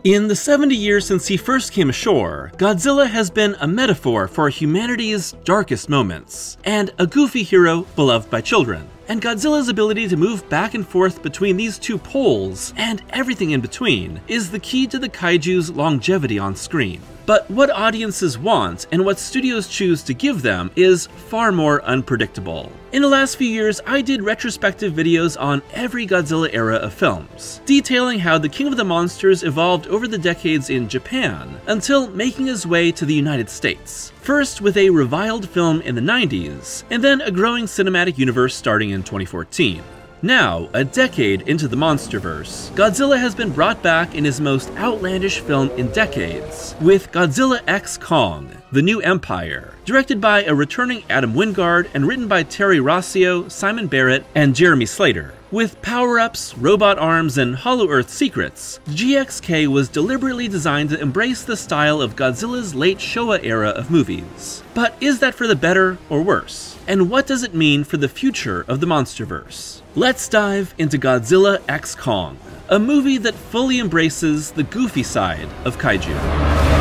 In the 70 years since he first came ashore, Godzilla has been a metaphor for humanity's darkest moments, and a goofy hero beloved by children. And Godzilla's ability to move back and forth between these two poles, and everything in between, is the key to the kaiju's longevity on screen. But what audiences want, and what studios choose to give them, is far more unpredictable. In the last few years, I did retrospective videos on every Godzilla era of films, detailing how the King of the Monsters evolved over the decades in Japan, until making his way to the United States. First with a reviled film in the 90s, and then a growing cinematic universe starting in 2014. Now, a decade into the Monsterverse, Godzilla has been brought back in his most outlandish film in decades, with Godzilla X Kong, The New Empire, directed by a returning Adam Wingard and written by Terry Rossio, Simon Barrett, and Jeremy Slater. With power-ups, robot arms, and Hollow Earth secrets, GXK was deliberately designed to embrace the style of Godzilla's late Showa era of movies. But is that for the better or worse? And what does it mean for the future of the Monsterverse? Let's dive into Godzilla X Kong, a movie that fully embraces the goofy side of kaiju.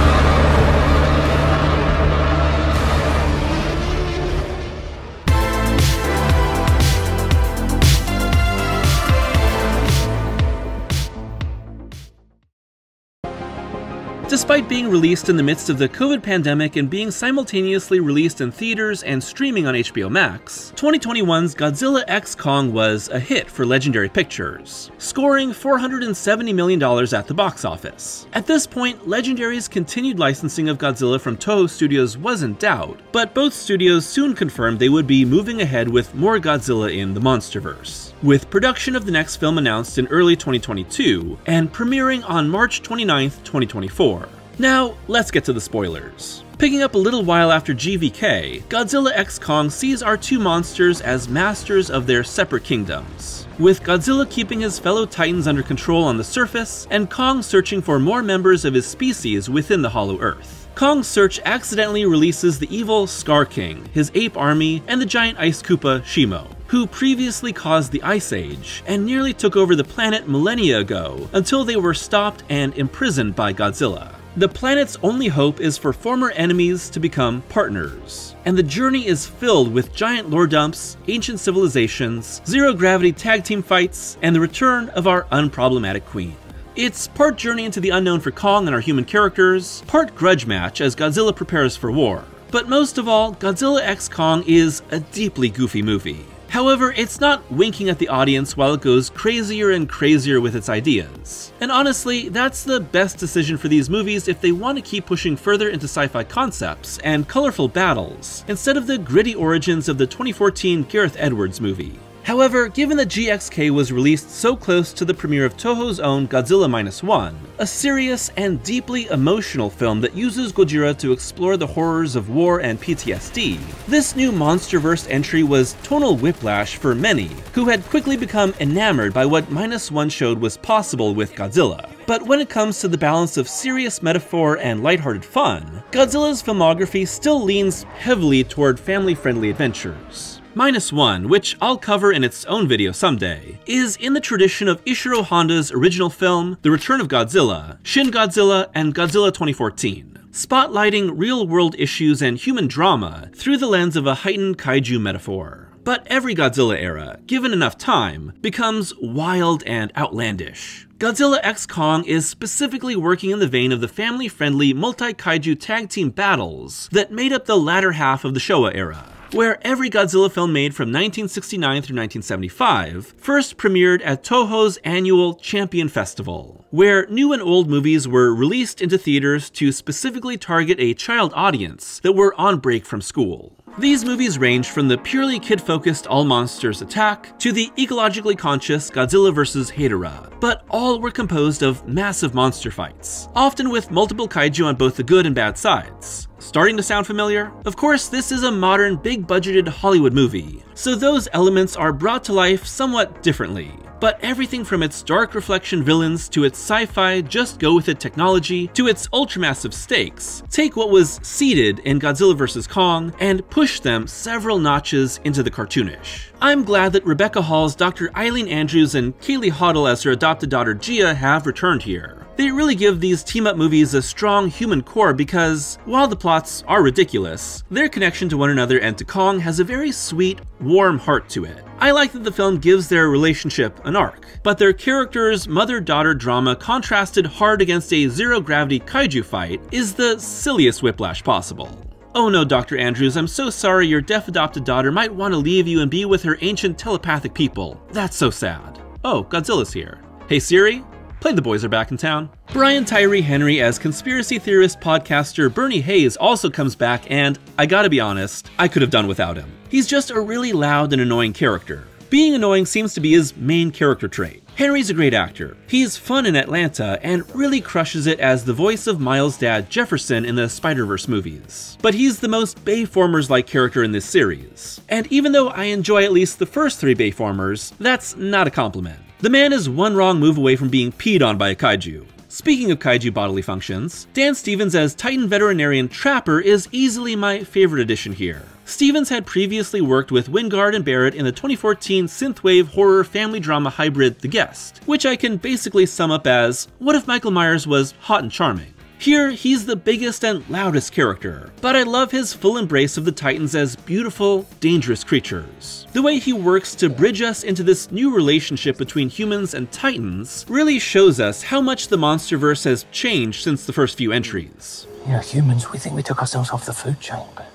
Despite being released in the midst of the COVID pandemic and being simultaneously released in theaters and streaming on HBO Max, 2021's Godzilla X Kong was a hit for Legendary Pictures, scoring $470 million at the box office. At this point, Legendary's continued licensing of Godzilla from Toho Studios was in doubt, but both studios soon confirmed they would be moving ahead with more Godzilla in the Monsterverse, with production of the next film announced in early 2022 and premiering on March 29, 2024. Now, let's get to the spoilers. Picking up a little while after GVK, Godzilla X Kong sees our two monsters as masters of their separate kingdoms, with Godzilla keeping his fellow titans under control on the surface, and Kong searching for more members of his species within the Hollow Earth. Kong's search accidentally releases the evil Scar King, his ape army, and the giant ice Koopa Shimo, who previously caused the Ice Age and nearly took over the planet millennia ago until they were stopped and imprisoned by Godzilla. The planet's only hope is for former enemies to become partners, and the journey is filled with giant lore dumps, ancient civilizations, zero-gravity tag team fights, and the return of our unproblematic queen. It's part journey into the unknown for Kong and our human characters, part grudge match as Godzilla prepares for war. But most of all, Godzilla X Kong is a deeply goofy movie. However, it's not winking at the audience while it goes crazier and crazier with its ideas. And honestly, that's the best decision for these movies if they want to keep pushing further into sci-fi concepts and colorful battles, instead of the gritty origins of the 2014 Gareth Edwards movie. However, given that GXK was released so close to the premiere of Toho's own Godzilla -1, a serious and deeply emotional film that uses Gojira to explore the horrors of war and PTSD, this new Monsterverse entry was tonal whiplash for many, who had quickly become enamored by what -1 showed was possible with Godzilla. But when it comes to the balance of serious metaphor and lighthearted fun, Godzilla's filmography still leans heavily toward family-friendly adventures. -1, which I'll cover in its own video someday, is in the tradition of Ishiro Honda's original film, The Return of Godzilla, Shin Godzilla, and Godzilla 2014, spotlighting real-world issues and human drama through the lens of a heightened kaiju metaphor. But every Godzilla era, given enough time, becomes wild and outlandish. Godzilla X Kong is specifically working in the vein of the family-friendly multi-kaiju tag team battles that made up the latter half of the Showa era, where every Godzilla film made from 1969 through 1975 first premiered at Toho's annual Champion Festival, where new and old movies were released into theaters to specifically target a child audience that were on break from school. These movies range from the purely kid-focused All Monsters Attack to the ecologically conscious Godzilla vs. Hedorah, but all were composed of massive monster fights, often with multiple kaiju on both the good and bad sides. Starting to sound familiar? Of course, this is a modern, big-budgeted Hollywood movie, so those elements are brought to life somewhat differently. But everything from its dark reflection villains to its sci-fi just-go-with-it technology to its ultramassive stakes take what was seeded in Godzilla vs. Kong and push them several notches into the cartoonish. I'm glad that Rebecca Hall's Dr. Eileen Andrews and Kaylee Hoddle as her adopted daughter Gia have returned here. They really give these team-up movies a strong human core because, while the plots are ridiculous, their connection to one another and to Kong has a very sweet, warm heart to it. I like that the film gives their relationship an arc, but their characters' mother-daughter drama contrasted hard against a zero-gravity kaiju fight is the silliest whiplash possible. Oh no, Dr. Andrews, I'm so sorry your deaf adopted daughter might want to leave you and be with her ancient telepathic people. That's so sad. Oh, Godzilla's here. Hey Siri? Play The Boys Are Back in Town. Brian Tyree Henry as conspiracy theorist podcaster Bernie Hayes also comes back, and I gotta be honest, I could have done without him. He's just a really loud and annoying character. Being annoying seems to be his main character trait. Henry's a great actor. He's fun in Atlanta and really crushes it as the voice of Miles' dad Jefferson in the Spider-Verse movies. But he's the most Bayformers-like character in this series. And even though I enjoy at least the first 3 Bayformers, that's not a compliment. The man is one wrong move away from being peed on by a kaiju. Speaking of kaiju bodily functions, Dan Stevens as Titan veterinarian Trapper is easily my favorite addition here. Stevens had previously worked with Wingard and Barrett in the 2014 synthwave horror family drama hybrid The Guest, which I can basically sum up as, what if Michael Myers was hot and charming? Here, he's the biggest and loudest character, but I love his full embrace of the Titans as beautiful, dangerous creatures. The way he works to bridge us into this new relationship between humans and Titans really shows us how much the Monsterverse has changed since the first few entries. Yeah, humans, we think we took ourselves off the food chain, but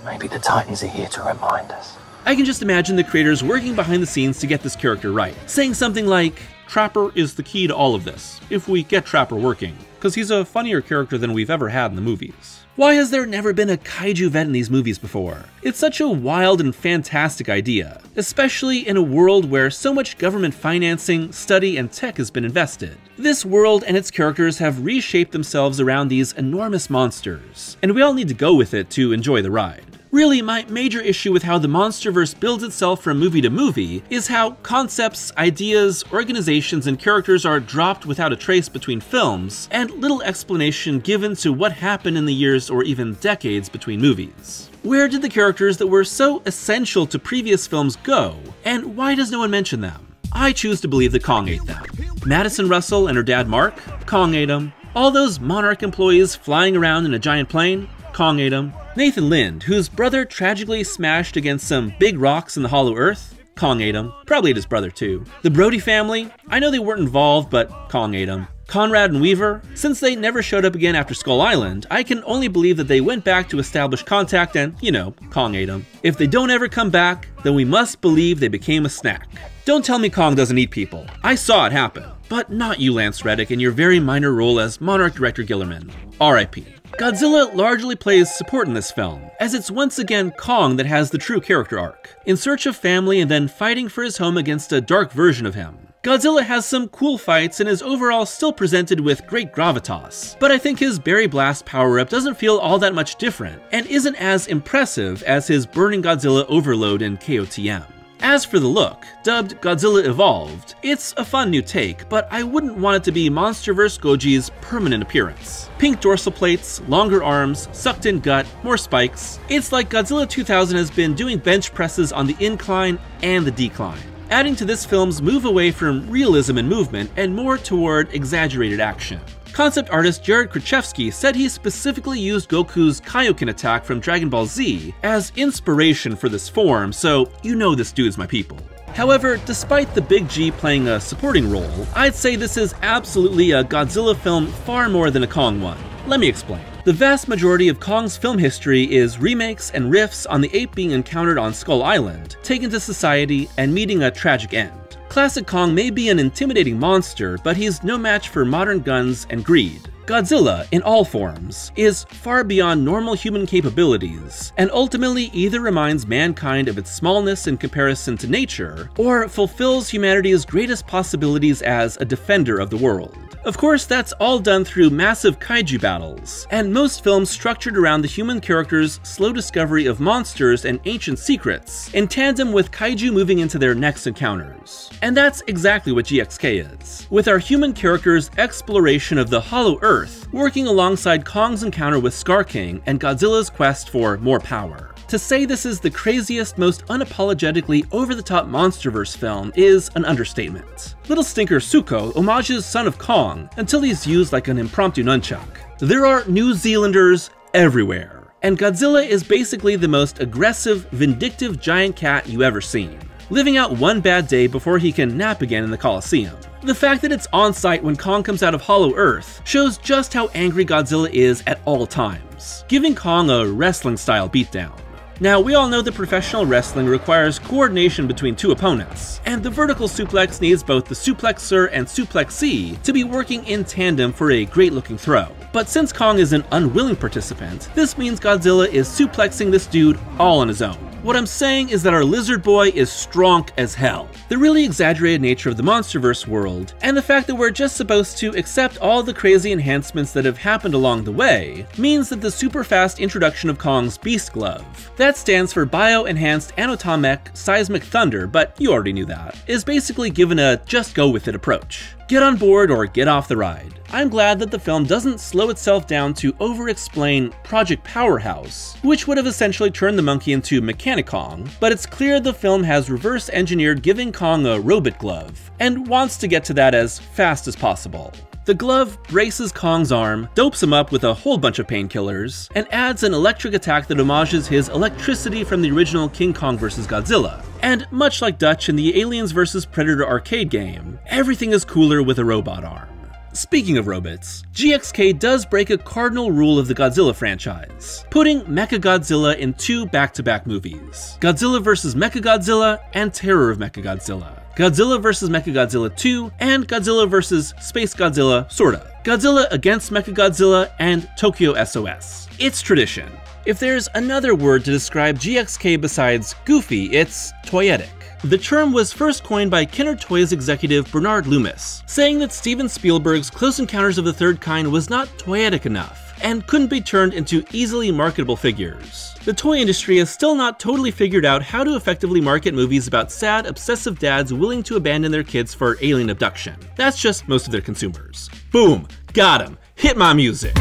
maybe the Titans are here to remind us. I can just imagine the creators working behind the scenes to get this character right, saying something like, Trapper is the key to all of this, if we get Trapper working, because he's a funnier character than we've ever had in the movies. Why has there never been a kaiju vet in these movies before? It's such a wild and fantastic idea, especially in a world where so much government financing, study, and tech has been invested. This world and its characters have reshaped themselves around these enormous monsters, and we all need to go with it to enjoy the ride. Really, my major issue with how the Monsterverse builds itself from movie to movie is how concepts, ideas, organizations, and characters are dropped without a trace between films, and little explanation given to what happened in the years or even decades between movies. Where did the characters that were so essential to previous films go, and why does no one mention them? I choose to believe that Kong ate them. Madison Russell and her dad Mark? Kong ate them. All those Monarch employees flying around in a giant plane? Kong ate them. Nathan Lind, whose brother tragically smashed against some big rocks in the Hollow Earth? Kong ate him. Probably ate his brother too. The Brody family? I know they weren't involved, but Kong ate him. Conrad and Weaver? Since they never showed up again after Skull Island, I can only believe that they went back to establish contact and, you know, Kong ate them. If they don't ever come back, then we must believe they became a snack. Don't tell me Kong doesn't eat people. I saw it happen. But not you, Lance Reddick, in your very minor role as Monarch director Gillerman. R.I.P. Godzilla largely plays support in this film, as it's once again Kong that has the true character arc, in search of family and then fighting for his home against a dark version of him. Godzilla has some cool fights and is overall still presented with great gravitas, but I think his Berry Blast power-up doesn't feel all that much different, and isn't as impressive as his Burning Godzilla overload in KOTM. As for the look, dubbed Godzilla Evolved, it's a fun new take, but I wouldn't want it to be Monsterverse Goji's permanent appearance. Pink dorsal plates, longer arms, sucked-in gut, more spikes. It's like Godzilla 2000 has been doing bench presses on the incline and the decline, adding to this film's move away from realism and movement and more toward exaggerated action. Concept artist Jared Krichevsky said he specifically used Goku's Kaioken attack from Dragon Ball Z as inspiration for this form, so you know this dude's my people. However, despite the Big G playing a supporting role, I'd say this is absolutely a Godzilla film far more than a Kong one. Let me explain. The vast majority of Kong's film history is remakes and riffs on the ape being encountered on Skull Island, taken to society, and meeting a tragic end. Classic Kong may be an intimidating monster, but he's no match for modern guns and greed. Godzilla, in all forms, is far beyond normal human capabilities, and ultimately either reminds mankind of its smallness in comparison to nature, or fulfills humanity's greatest possibilities as a defender of the world. Of course, that's all done through massive kaiju battles, and most films structured around the human characters' slow discovery of monsters and ancient secrets, in tandem with kaiju moving into their next encounters. And that's exactly what GXK is, with our human characters' exploration of the Hollow Earth, working alongside Kong's encounter with Scar King and Godzilla's quest for more power. To say this is the craziest, most unapologetically over-the-top Monsterverse film is an understatement. Little stinker Suko homages Son of Kong until he's used like an impromptu nunchuck. There are New Zealanders everywhere, and Godzilla is basically the most aggressive, vindictive giant cat you ever seen, living out one bad day before he can nap again in the Coliseum. The fact that it's on site when Kong comes out of Hollow Earth shows just how angry Godzilla is at all times, giving Kong a wrestling-style beatdown. Now, we all know that professional wrestling requires coordination between two opponents, and the vertical suplex needs both the suplexer and suplexee to be working in tandem for a great-looking throw. But since Kong is an unwilling participant, this means Godzilla is suplexing this dude all on his own. What I'm saying is that our lizard boy is strong as hell. The really exaggerated nature of the Monsterverse world, and the fact that we're just supposed to accept all the crazy enhancements that have happened along the way, means that the super fast introduction of Kong's Beast Glove, that stands for Bio-Enhanced Anatomic Seismic Thunder, but you already knew that, is basically given a just go with it approach. Get on board or get off the ride. I'm glad that the film doesn't slow itself down to over-explain Project Powerhouse, which would have essentially turned the monkey into Mechanic-Kong, but it's clear the film has reverse-engineered giving Kong a robot glove, and wants to get to that as fast as possible. The glove braces Kong's arm, dopes him up with a whole bunch of painkillers, and adds an electric attack that homages his electricity from the original King Kong vs. Godzilla. And much like Dutch in the Aliens vs. Predator arcade game, everything is cooler with a robot arm. Speaking of robots, GXK does break a cardinal rule of the Godzilla franchise, putting Mechagodzilla in two back-to-back movies, Godzilla vs. Mechagodzilla and Terror of Mechagodzilla, Godzilla vs. Mechagodzilla 2, and Godzilla vs. Space Godzilla sorta, Godzilla against Mechagodzilla, and Tokyo SOS. It's tradition. If there's another word to describe GXK besides goofy, it's toyetic. The term was first coined by Kenner Toys executive Bernard Loomis, saying that Steven Spielberg's Close Encounters of the Third Kind was not toyetic enough, and couldn't be turned into easily marketable figures. The toy industry has still not totally figured out how to effectively market movies about sad, obsessive dads willing to abandon their kids for alien abduction. That's just most of their consumers. Boom! Got him! Hit my music!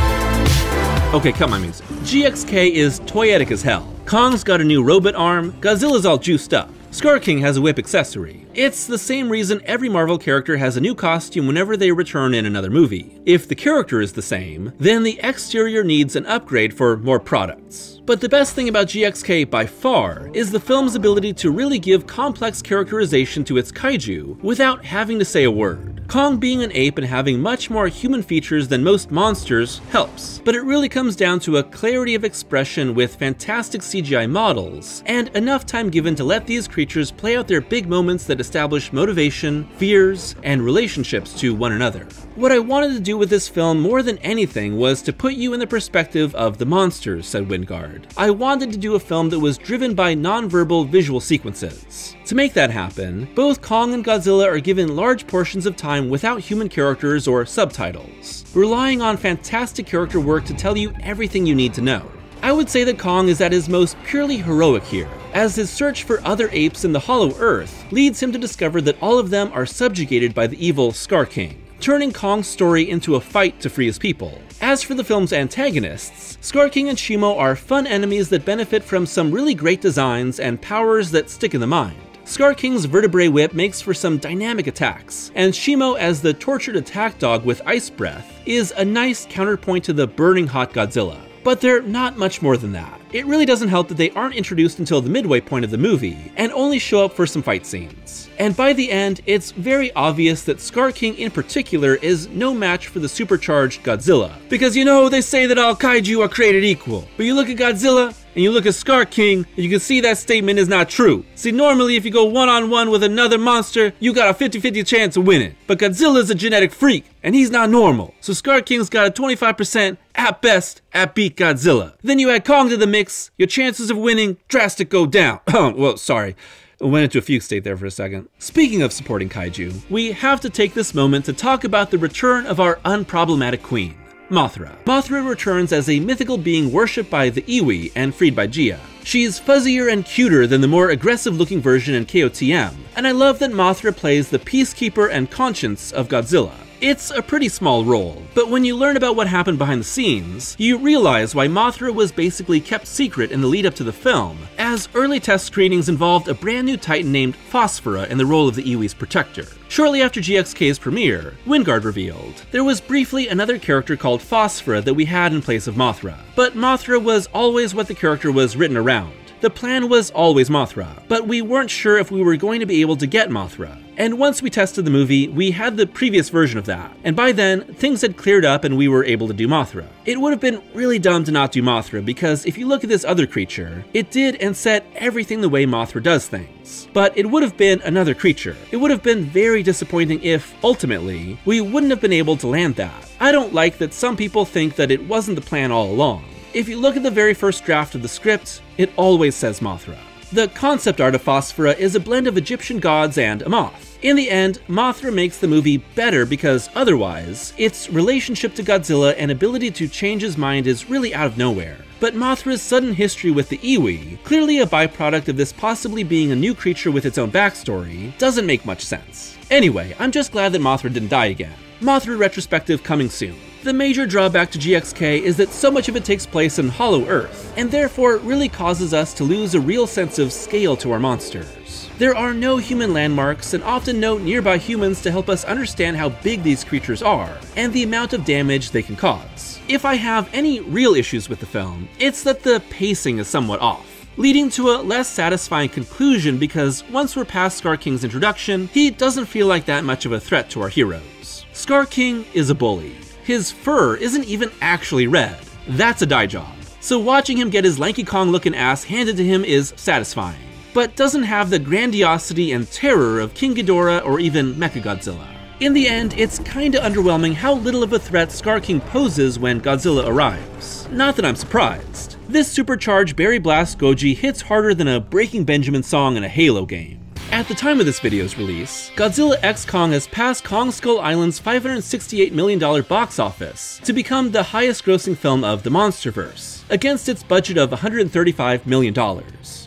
Okay, cut my music. GXK is toyetic as hell. Kong's got a new robot arm, Godzilla's all juiced up. Scar King has a whip accessory. It's the same reason every Marvel character has a new costume whenever they return in another movie. If the character is the same, then the exterior needs an upgrade for more products. But the best thing about GXK by far is the film's ability to really give complex characterization to its kaiju without having to say a word. Kong being an ape and having much more human features than most monsters helps, but it really comes down to a clarity of expression with fantastic CGI models, and enough time given to let these creatures play out their big moments that establish motivation, fears, and relationships to one another. What I wanted to do with this film more than anything was to put you in the perspective of the monsters, said Wingard. I wanted to do a film that was driven by non-verbal visual sequences. To make that happen, both Kong and Godzilla are given large portions of time without human characters or subtitles, relying on fantastic character work to tell you everything you need to know. I would say that Kong is at his most purely heroic here, as his search for other apes in the Hollow Earth leads him to discover that all of them are subjugated by the evil Scar King, turning Kong's story into a fight to free his people. As for the film's antagonists, Scar King and Shimo are fun enemies that benefit from some really great designs and powers that stick in the mind. Scar King's vertebrae whip makes for some dynamic attacks, and Shimo as the tortured attack dog with ice breath is a nice counterpoint to the burning hot Godzilla. But they're not much more than that. It really doesn't help that they aren't introduced until the midway point of the movie, and only show up for some fight scenes. And by the end, it's very obvious that Scar King in particular is no match for the supercharged Godzilla. Because you know, they say that all kaiju are created equal, but you look at Godzilla, and you look at Scar King, and you can see that statement is not true. See, normally if you go one-on-one with another monster, you got a 50-50 chance of winning. But Godzilla's a genetic freak, and he's not normal. So Scar King's got a 25% at best at beat Godzilla. Then you add Kong to the mix, your chances of winning drastic go down. Well, sorry. I went into a fugue state there for a second. Speaking of supporting kaiju, we have to take this moment to talk about the return of our unproblematic queen, Mothra. Mothra returns as a mythical being worshipped by the Iwi and freed by Gia. She's fuzzier and cuter than the more aggressive-looking version in KOTM, and I love that Mothra plays the peacekeeper and conscience of Godzilla. It's a pretty small role, but when you learn about what happened behind the scenes, you realize why Mothra was basically kept secret in the lead up to the film, as early test screenings involved a brand new Titan named Phosphora in the role of the Iwi's protector. Shortly after GXK's premiere, Wingard revealed there was briefly another character called Phosphora that we had in place of Mothra, but Mothra was always what the character was written around. The plan was always Mothra, but we weren't sure if we were going to be able to get Mothra. And once we tested the movie, we had the previous version of that, and by then, things had cleared up and we were able to do Mothra. It would have been really dumb to not do Mothra, because if you look at this other creature, it did and said everything the way Mothra does things. But it would have been another creature. It would have been very disappointing if, ultimately, we wouldn't have been able to land that. I don't like that some people think that it wasn't the plan all along. If you look at the very first draft of the script, it always says Mothra. The concept art of Phosphora is a blend of Egyptian gods and a moth. In the end, Mothra makes the movie better because otherwise, its relationship to Godzilla and ability to change his mind is really out of nowhere. But Mothra's sudden history with the Iwi, clearly a byproduct of this possibly being a new creature with its own backstory, doesn't make much sense. Anyway, I'm just glad that Mothra didn't die again. Mothra retrospective coming soon. The major drawback to GXK is that so much of it takes place in Hollow Earth, and therefore really causes us to lose a real sense of scale to our monsters. There are no human landmarks and often no nearby humans to help us understand how big these creatures are, and the amount of damage they can cause. If I have any real issues with the film, it's that the pacing is somewhat off, leading to a less satisfying conclusion because once we're past Scar King's introduction, he doesn't feel like that much of a threat to our heroes. Scar King is a bully. His fur isn't even actually red. That's a dye job. So watching him get his Lanky Kong looking ass handed to him is satisfying, but doesn't have the grandiosity and terror of King Ghidorah or even Mechagodzilla. In the end, it's kinda underwhelming how little of a threat Scar King poses when Godzilla arrives. Not that I'm surprised. This supercharged Berry Blast Goji hits harder than a Breaking Benjamin song in a Halo game. At the time of this video's release, Godzilla X Kong has passed Kong Skull Island's $568 million box office to become the highest grossing film of the Monsterverse, against its budget of $135 million.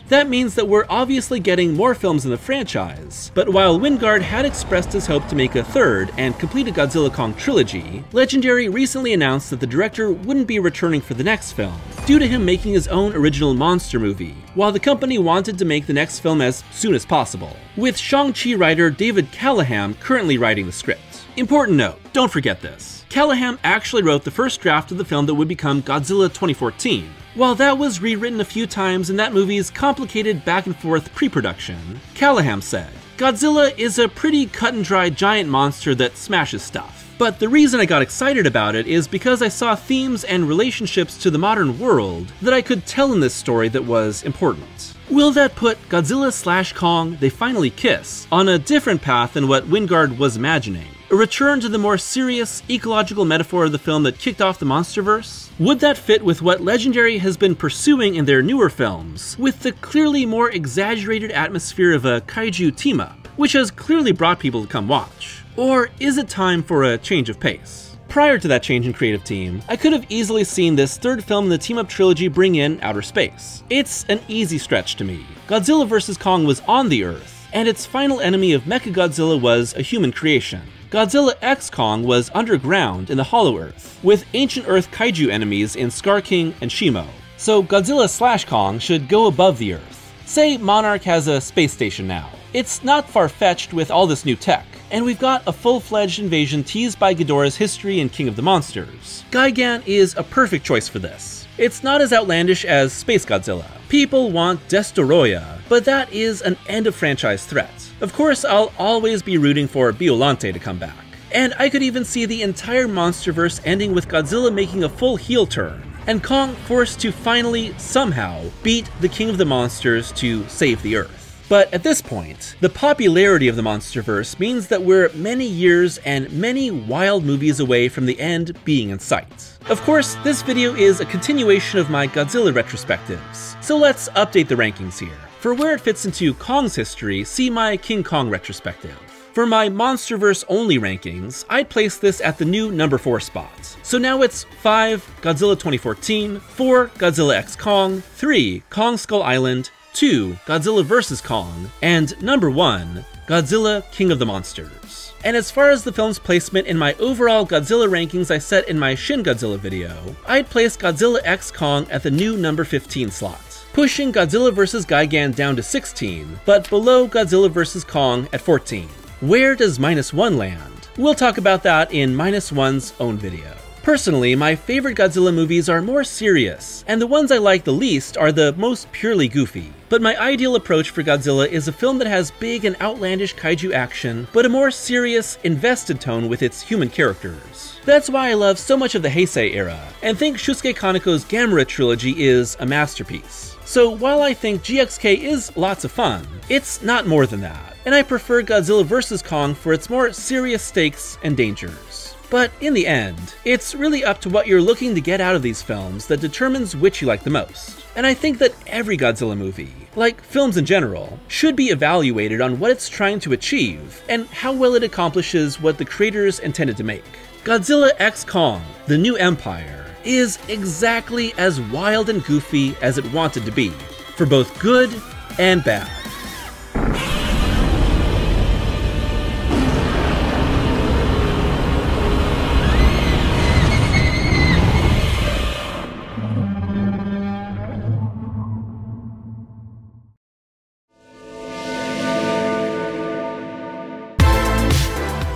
That means that we're obviously getting more films in the franchise, but while Wingard had expressed his hope to make a third and complete a Godzilla Kong trilogy, Legendary recently announced that the director wouldn't be returning for the next film, due to him making his own original monster movie, while the company wanted to make the next film as soon as possible, with Shang-Chi writer David Callahan currently writing the script. Important note, don't forget this. Callahan actually wrote the first draft of the film that would become Godzilla 2014. While that was rewritten a few times in that movie's complicated back and forth pre-production, Callahan said, "Godzilla is a pretty cut and dry giant monster that smashes stuff. But the reason I got excited about it is because I saw themes and relationships to the modern world that I could tell in this story that was important." Will that put Godzilla/Kong, They Finally Kiss, on a different path than what Wingard was imagining? A return to the more serious, ecological metaphor of the film that kicked off the Monsterverse? Would that fit with what Legendary has been pursuing in their newer films, with the clearly more exaggerated atmosphere of a kaiju team-up, which has clearly brought people to come watch? Or is it time for a change of pace? Prior to that change in creative team, I could have easily seen this third film in the team-up trilogy bring in outer space. It's an easy stretch to me. Godzilla vs. Kong was on the Earth, and its final enemy of Mechagodzilla was a human creation. Godzilla X Kong was underground in the Hollow Earth, with ancient Earth kaiju enemies in Scar King and Shimo. So Godzilla/Kong should go above the Earth. Say Monarch has a space station now. It's not far-fetched with all this new tech, and we've got a full-fledged invasion teased by Ghidorah's history in King of the Monsters. Gigan is a perfect choice for this. It's not as outlandish as Space Godzilla. People want Destoroyah, but that is an end-of-franchise threat. Of course, I'll always be rooting for Biollante to come back. And I could even see the entire Monsterverse ending with Godzilla making a full heel turn, and Kong forced to finally, somehow, beat the King of the Monsters to save the Earth. But at this point, the popularity of the Monsterverse means that we're many years and many wild movies away from the end being in sight. Of course, this video is a continuation of my Godzilla retrospectives, so let's update the rankings here. For where it fits into Kong's history, see my King Kong retrospective. For my Monsterverse only rankings, I'd place this at the new number 4 spot. So now it's 5 Godzilla 2014, 4 Godzilla X Kong, 3 Kong Skull Island, 2 Godzilla vs. Kong, and number 1 Godzilla King of the Monsters. And as far as the film's placement in my overall Godzilla rankings I set in my Shin Godzilla video, I'd place Godzilla X Kong at the new number 15 slot, pushing Godzilla vs. Gigan down to 16, but below Godzilla vs. Kong at 14. Where does -1 land? We'll talk about that in -1's own video. Personally, my favorite Godzilla movies are more serious, and the ones I like the least are the most purely goofy. But my ideal approach for Godzilla is a film that has big and outlandish kaiju action, but a more serious, invested tone with its human characters. That's why I love so much of the Heisei era, and think Shusuke Kaneko's Gamera trilogy is a masterpiece. So while I think GXK is lots of fun, it's not more than that, and I prefer Godzilla vs. Kong for its more serious stakes and dangers. But in the end, it's really up to what you're looking to get out of these films that determines which you like the most. And I think that every Godzilla movie, like films in general, should be evaluated on what it's trying to achieve and how well it accomplishes what the creators intended to make. Godzilla X Kong, The New Empire, is exactly as wild and goofy as it wanted to be, for both good and bad.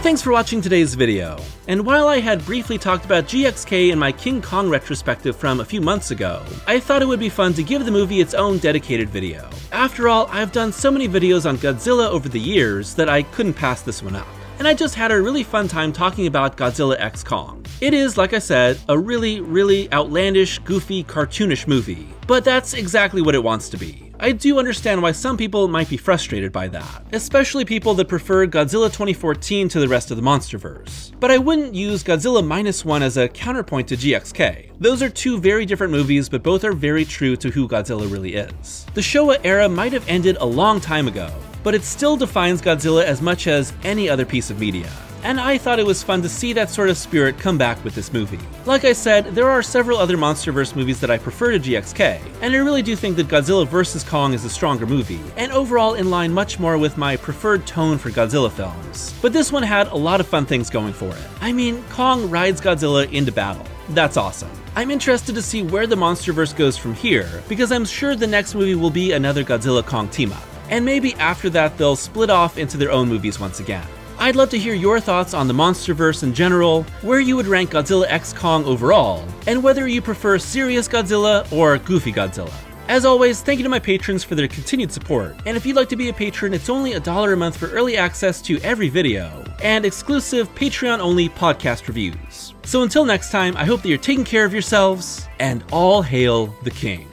Thanks for watching today's video, and while I had briefly talked about GXK in my King Kong retrospective from a few months ago, I thought it would be fun to give the movie its own dedicated video. After all, I've done so many videos on Godzilla over the years that I couldn't pass this one up. And I just had a really fun time talking about Godzilla X Kong. It is, like I said, a really outlandish, goofy, cartoonish movie, but that's exactly what it wants to be. I do understand why some people might be frustrated by that, especially people that prefer Godzilla 2014 to the rest of the Monsterverse. But I wouldn't use Godzilla -1 as a counterpoint to GXK. Those are two very different movies, but both are very true to who Godzilla really is. The Showa era might have ended a long time ago, but it still defines Godzilla as much as any other piece of media. And I thought it was fun to see that sort of spirit come back with this movie. Like I said, there are several other Monsterverse movies that I prefer to GXK, and I really do think that Godzilla vs. Kong is a stronger movie, and overall in line much more with my preferred tone for Godzilla films. But this one had a lot of fun things going for it. I mean, Kong rides Godzilla into battle. That's awesome. I'm interested to see where the Monsterverse goes from here, because I'm sure the next movie will be another Godzilla Kong team-up. And maybe after that they'll split off into their own movies once again. I'd love to hear your thoughts on the Monsterverse in general, where you would rank Godzilla X Kong overall, and whether you prefer serious Godzilla or goofy Godzilla. As always, thank you to my patrons for their continued support, and if you'd like to be a patron, it's only $1 a month for early access to every video, and exclusive Patreon-only podcast reviews. So until next time, I hope that you're taking care of yourselves, and all hail the King.